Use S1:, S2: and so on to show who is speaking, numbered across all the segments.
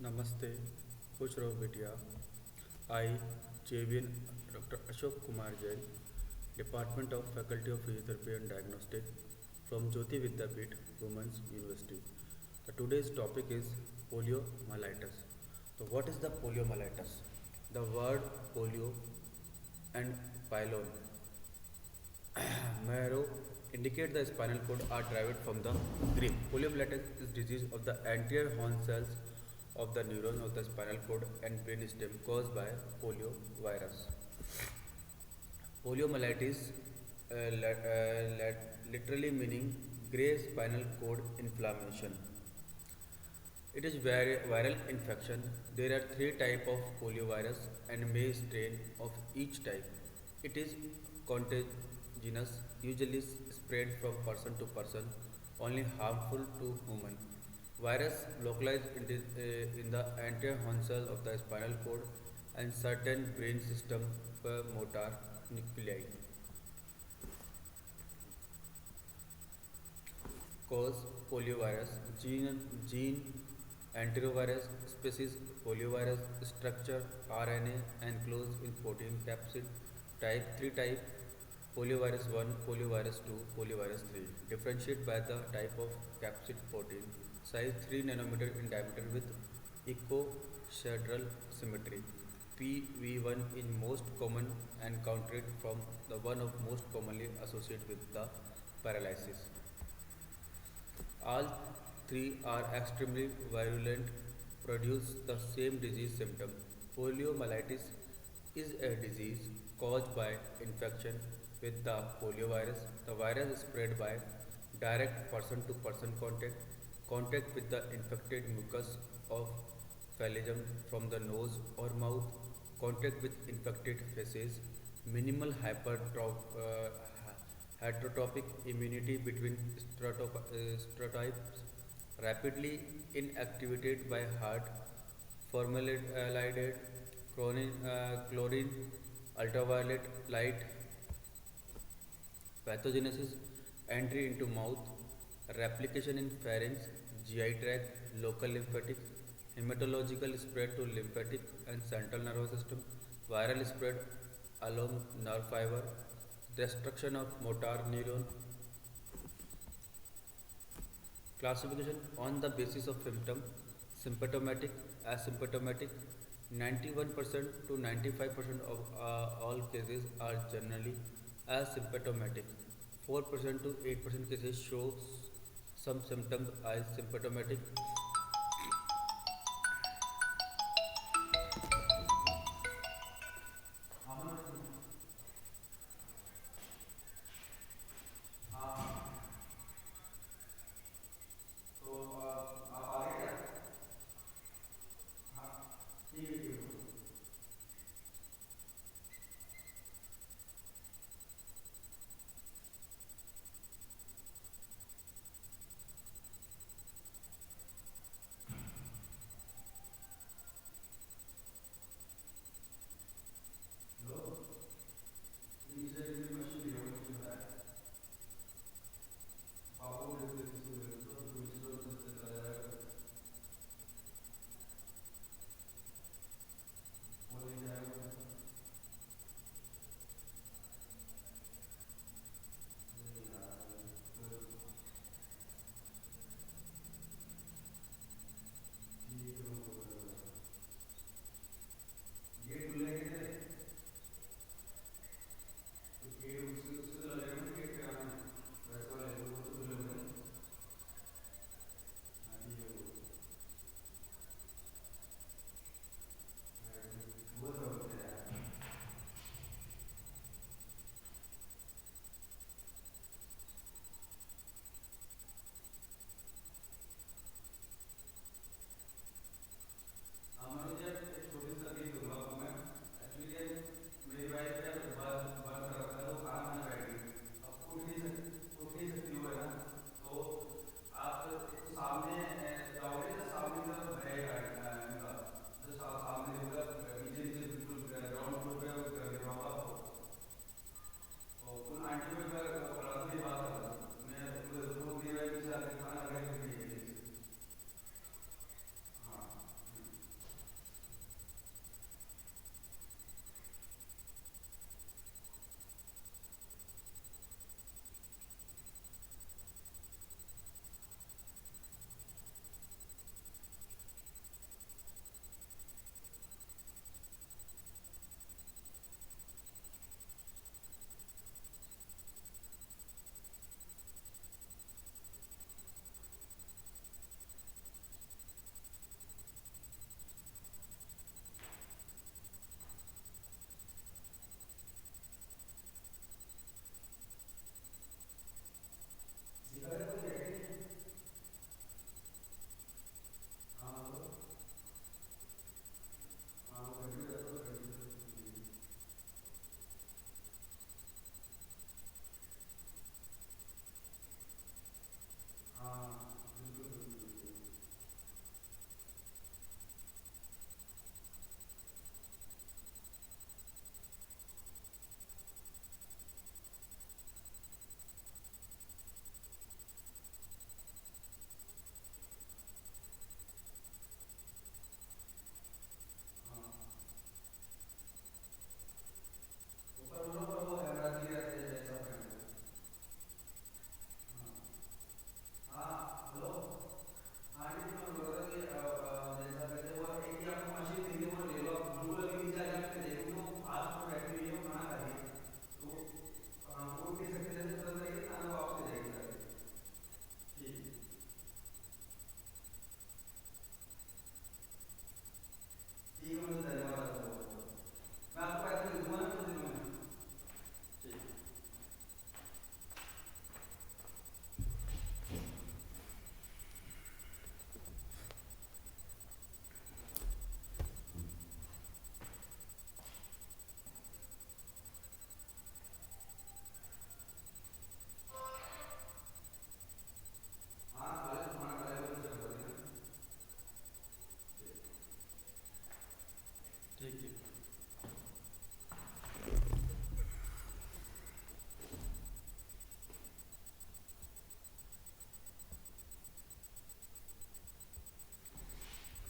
S1: नमस्ते, खुश रहो बिटिया। I, JVN Dr. Ashok Kumar Jain, Department of Faculty of Physiotherapy and Diagnostic from Jyoti Vidyapeeth Women's University. Today's topic is poliomyelitis. So, what is the poliomyelitis? The word polio and pylon marrow indicate the spinal cord are derived from the Greek. Poliomyelitis is disease of the anterior horn cells of the neuron of the spinal cord and brain stem caused by poliovirus. Poliomyelitis literally meaning gray spinal cord inflammation. It is viral infection. There are three types of poliovirus and may strain of each type. It is contagious, usually spread from person to person, only harmful to human. Virus localized in the anterior horn cell of the spinal cord and certain brain system motor nuclei. Cause poliovirus, gene enterovirus, species poliovirus, structure RNA enclosed in protein capsid, type 3 type poliovirus 1, poliovirus 2, poliovirus 3. Differentiate by the type of capsid protein, size 3 nanometer in diameter with icosahedral symmetry. PV1 is most common and counted from the one of most commonly associated with the paralysis. All three are extremely virulent, produce the same disease symptom. Poliomyelitis is a disease caused by infection with the poliovirus. The virus is spread by direct person to person contact, contact with the infected mucus of phalange from the nose or mouth, contact with infected faces, minimal heterotopic immunity between serotypes, rapidly inactivated by heart, formaldehyde, chlorine, ultraviolet light, pathogenesis, entry into mouth, replication in pharynx, GI tract, local lymphatic, hematological spread to lymphatic and central nervous system, viral spread along nerve fiber, destruction of motor neuron. Classification on the basis of symptom: symptomatic, asymptomatic. 91% to 95% of all cases are generally asymptomatic. 4% to 8% cases show some symptoms as symptomatic.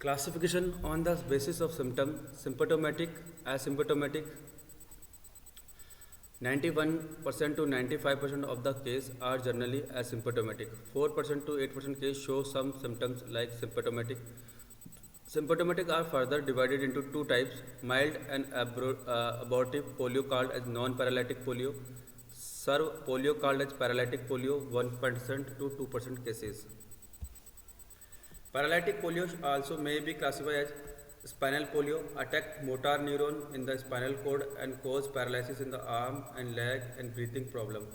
S1: Classification on the basis of symptom: symptomatic, asymptomatic. 91% to 95% of the cases are generally asymptomatic. 4% to 8% cases show some symptoms like symptomatic. Symptomatic are further divided into two types: mild and abortive polio called as non-paralytic polio, serve polio called as paralytic polio, 1% to 2% cases. Paralytic polio also may be classified as spinal polio, attack motor neuron in the spinal cord and cause paralysis in the arm and leg and breathing problem.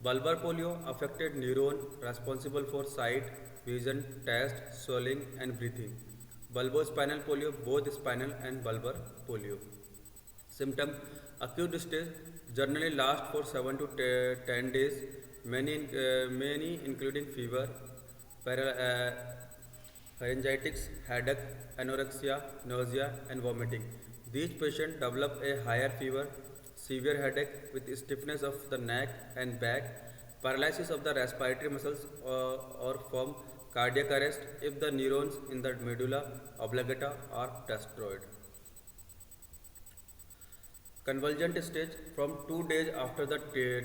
S1: Bulbar polio affected neuron responsible for sight, vision, taste, swallowing and breathing. Bulbospinal polio, both spinal and bulbar polio. Symptom: acute stage generally last for 7 to 10 days, many including fever, pharyngitis, headache, anorexia, nausea and vomiting. These patients develop a higher fever, severe headache with stiffness of the neck and back, paralysis of the respiratory muscles or form cardiac arrest if the neurons in the medulla oblongata are destroyed. Convulsant stage: from 2 days after the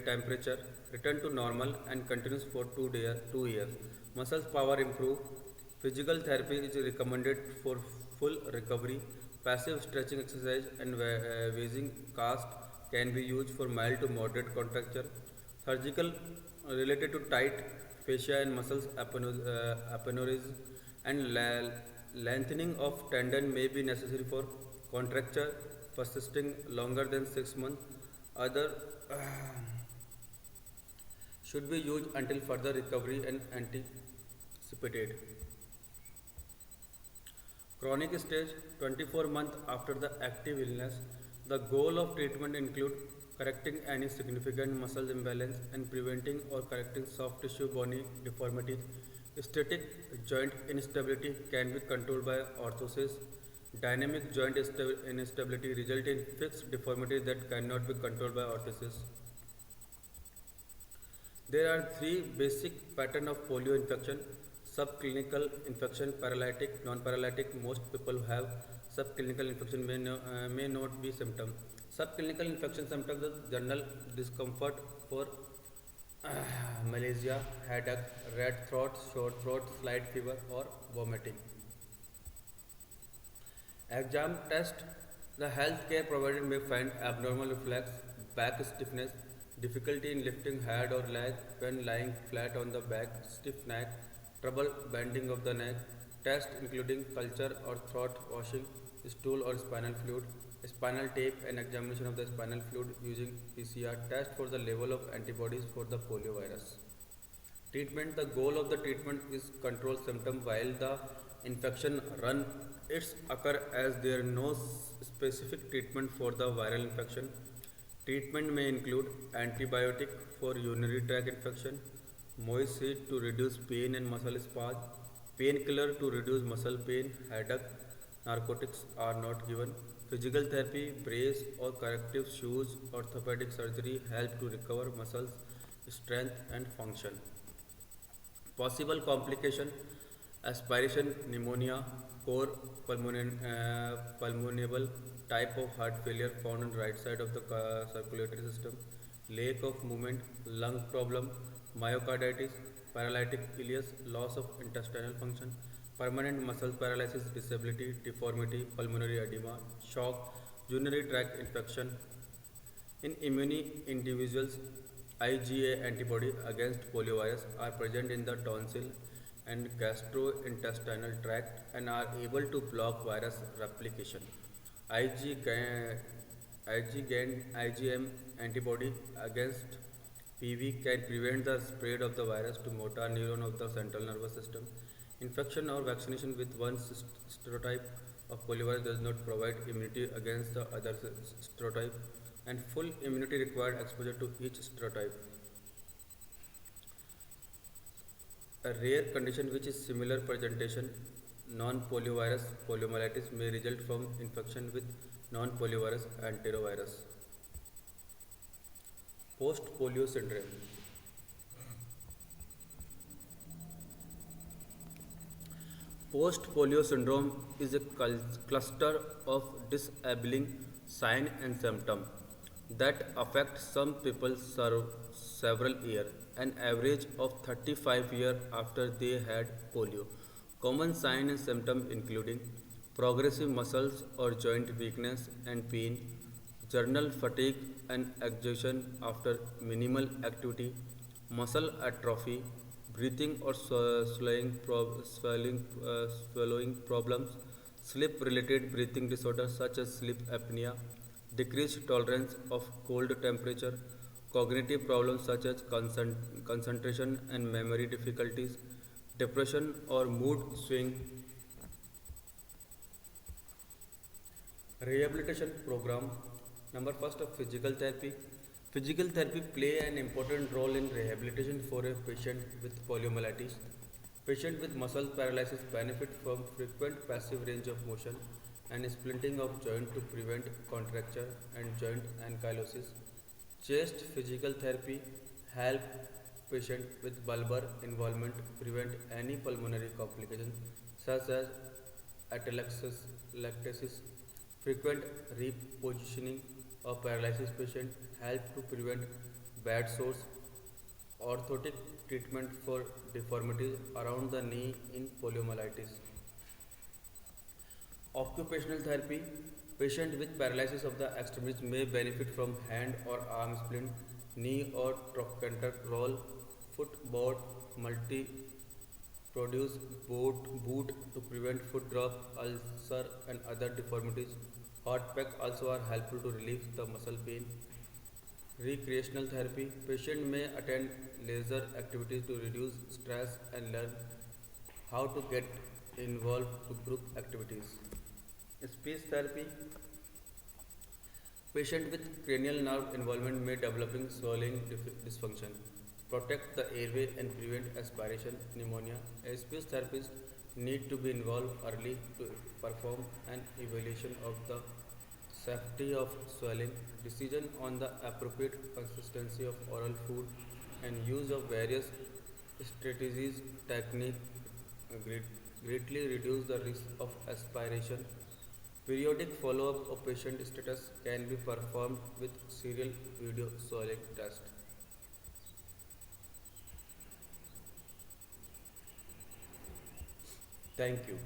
S1: temperature return to normal and continues for 2 years. Muscles power improve. Physical therapy is recommended for full recovery. Passive stretching exercise and wheezing cast can be used for mild to moderate contracture. Surgical related to tight fascia and muscles aponeurism and lengthening of tendon may be necessary for contracture persisting longer than 6 months. Other should be used until further recovery and anticipated. Chronic stage: 24 months after the active illness. The goal of treatment include correcting any significant muscle imbalance and preventing or correcting soft tissue bony deformity. Static joint instability can be controlled by orthosis. Dynamic joint instability results in fixed deformity that cannot be controlled by orthosis. There are three basic patterns of polio infection: subclinical infection, paralytic, non-paralytic. Most people have subclinical infection may not be symptom. Subclinical infection symptoms are general discomfort for malaise, headache, red throat, sore throat, slight fever or vomiting. Exam test: the healthcare provider may find abnormal reflex, back stiffness, difficulty in lifting head or leg when lying flat on the back, stiff neck, trouble bending of the neck. Test including culture or throat washing, stool or spinal fluid, spinal tape and examination of the spinal fluid using PCR. Test for the level of antibodies for the polio virus. Treatment: the goal of the treatment is control symptom while the infection run its occur, as there is no specific treatment for the viral infection. Treatment may include antibiotic for urinary tract infection, moiseed to reduce pain and muscle spasm, painkiller to reduce muscle pain, headache. Narcotics are not given. Physical therapy, brace or corrective shoes, orthopedic surgery help to recover muscles strength and function. Possible complication: aspiration pneumonia, core pulmonable type of heart failure found on the right side of the circulatory system, lack of movement, lung problem, myocarditis, paralytic ileus, loss of intestinal function, permanent muscle paralysis, disability, deformity, pulmonary edema, shock, urinary tract infection. In immune individuals, IgA antibody against poliovirus are present in the tonsil and gastrointestinal tract and are able to block virus replication. IgM antibody against PV can prevent the spread of the virus to motor neuron of the central nervous system. Infection or vaccination with one serotype of poliovirus does not provide immunity against the other serotype, and full immunity required exposure to each serotype. A rare condition which is similar presentation, non-poliovirus poliomyelitis, may result from infection with non-poliovirus enterovirus. Post-polio syndrome. Post-polio syndrome is a cluster of disabling signs and symptoms that affect some people several years, an average of 35 years after they had polio. Common signs and symptoms including progressive muscles or joint weakness and pain, journal fatigue and exhaustion after minimal activity, muscle atrophy, breathing or swallowing problems, sleep-related breathing disorders such as sleep apnea, decreased tolerance of cold temperature, cognitive problems such as concentration and memory difficulties, depression or mood swing. Rehabilitation program. Number first of physical therapy. Physical therapy play an important role in rehabilitation for a patient with poliomyelitis. Patient with muscle paralysis benefit from frequent passive range of motion and splinting of joint to prevent contracture and joint ankylosis. Chest physical therapy help patient with bulbar involvement prevent any pulmonary complications such as atelectasis. Frequent repositioning of paralysis patient help to prevent bad sores. Orthotic treatment for deformities around the knee in poliomyelitis. Occupational therapy. Patient with paralysis of the extremities may benefit from hand or arm splint, knee or trochanter roll, footboard, multi produce boot to prevent foot drop, ulcer and other deformities. Hot pack also are helpful to relieve the muscle pain. Recreational therapy. Patient may attend leisure activities to reduce stress and learn how to get involved to group activities. Speech therapy. Patient with cranial nerve involvement may developing swallowing dysfunction. Protect the airway and prevent aspiration pneumonia. A speech therapist need to be involved early to perform an evaluation of the safety of swallowing, decision on the appropriate consistency of oral food, and use of various strategies technique greatly reduce the risk of aspiration. Periodic follow-up of patient status can be performed with serial video swallowing test. Thank you.